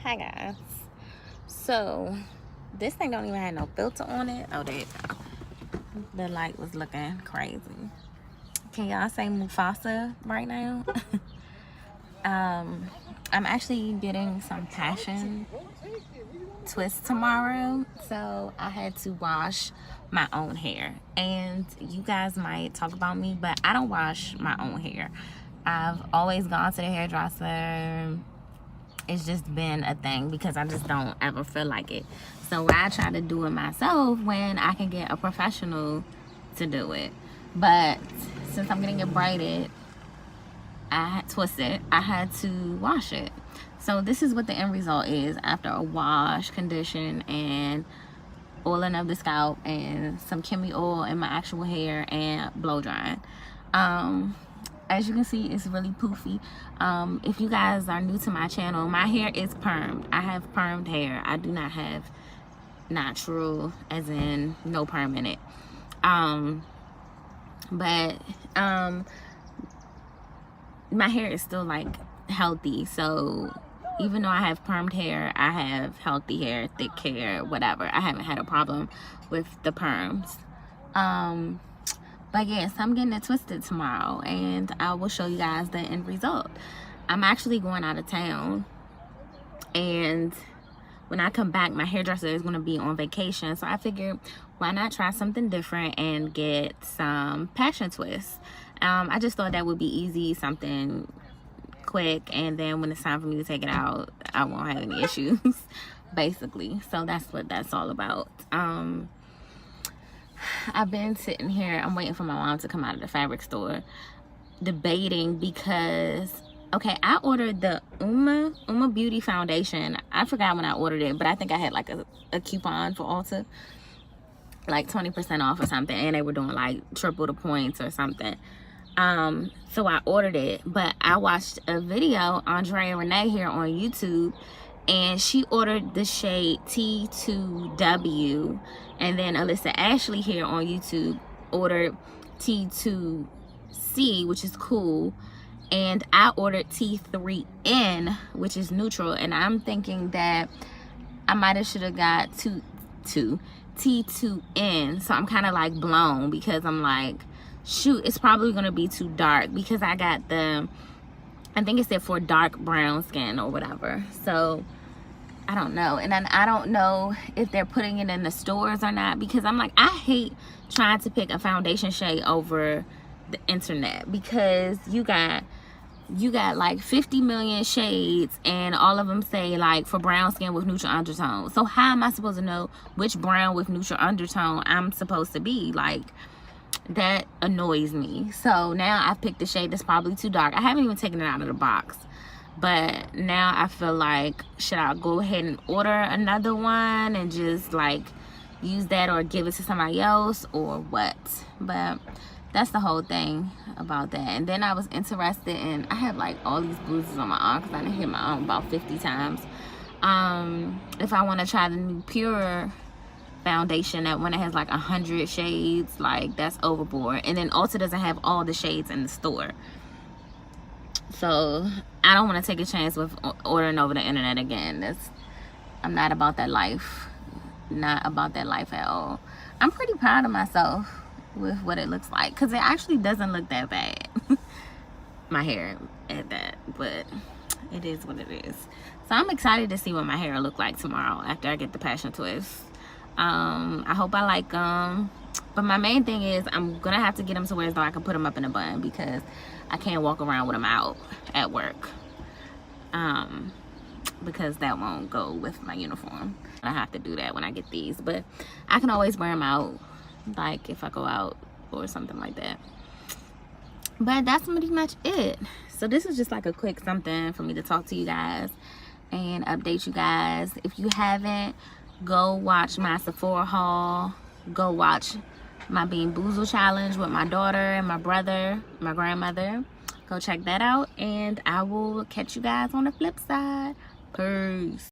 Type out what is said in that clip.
Hi guys. So this thing don't even have no filter on it. Oh, there you go. The light was looking crazy. Can y'all say Mufasa right now? I'm actually getting some passion twists tomorrow, so I had to wash my own hair. And you guys might talk about me, but I don't wash my own hair. I've always gone to the hairdresser. It's just been a thing because I just don't ever feel like it. So I try to do it myself when I can get a professional to do it. But since I'm getting it braided, twisted, I had to wash it. So this is what the end result is after a wash, condition, and oiling of the scalp and some Kimmy oil in my actual hair and blow drying. As you can see, it's really poofy. If you guys are new to my channel, my hair is permed. I have permed hair. I do not have natural, as in no perm in it. But my hair is still like healthy. So even though I have permed hair, I have healthy hair, thick hair, whatever. I haven't had a problem with the perms. But yes, I'm getting it twisted tomorrow, and I will show you guys the end result. I'm actually going out of town, and when I come back, my hairdresser is going to be on vacation. So I figured, why not try something different and get some passion twists? I just thought that would be easy, something quick, and then when it's time for me to take it out, I won't have any issues, basically. So that's what that's all about. I've been sitting here, I'm waiting for my mom to come out of the fabric store, debating because, okay, I ordered the Uma Beauty foundation. I forgot when I ordered it, but I think I had like a coupon for Ulta, like 20% off or something, and they were doing like triple the points or something. So I ordered it, but I watched a video, Andrea Renee here on YouTube, and she ordered the shade T2W, and then Alyssa Ashley here on YouTube ordered T2C, which is cool, and I ordered T3N, which is neutral. And I'm thinking that I might have should have got T2N. So I'm kind of like blown because I'm like, shoot, it's probably gonna be too dark because I got the, I think it said for dark brown skin or whatever. So I don't know. And then I don't know if they're putting it in the stores or not, because I'm like, I hate trying to pick a foundation shade over the internet, because you got like 50 million shades and all of them say like for brown skin with neutral undertone. So how am I supposed to know which brown with neutral undertone I'm supposed to be? Like, that annoys me. So now I've picked the shade that's probably too dark. I haven't even taken it out of the box, but now I feel like, should I go ahead and order another one and just like use that, or give it to somebody else, or what? But that's the whole thing about that. And then I was interested in, I have like all these bruises on my arm because I done hit my arm about 50 times. If I want to try the new Pure foundation, that one that has like 100 shades, like that's overboard. And then Ulta doesn't have all the shades in the store, so I don't want to take a chance with ordering over the internet again. I'm not about that life. Not about that life at all. I'm pretty proud of myself with what it looks like, because it actually doesn't look that bad. My hair at that, but it is what it is. So I'm excited to see what my hair look like tomorrow after I get the passion twist. I hope I like them, but my main thing is I'm gonna have to get them to where as though I can put them up in a bun, because I can't walk around with them out at work, because that won't go with my uniform. I have to do that when I get these, but I can always wear them out, like if I go out or something like that. But that's pretty much it. So this is just like a quick something for me to talk to you guys and update you guys. If you haven't, go watch my Sephora haul. Go watch my Bean Boozled challenge with my daughter and my brother, my grandmother. Go check that out, and I will catch you guys on the flip side. Peace.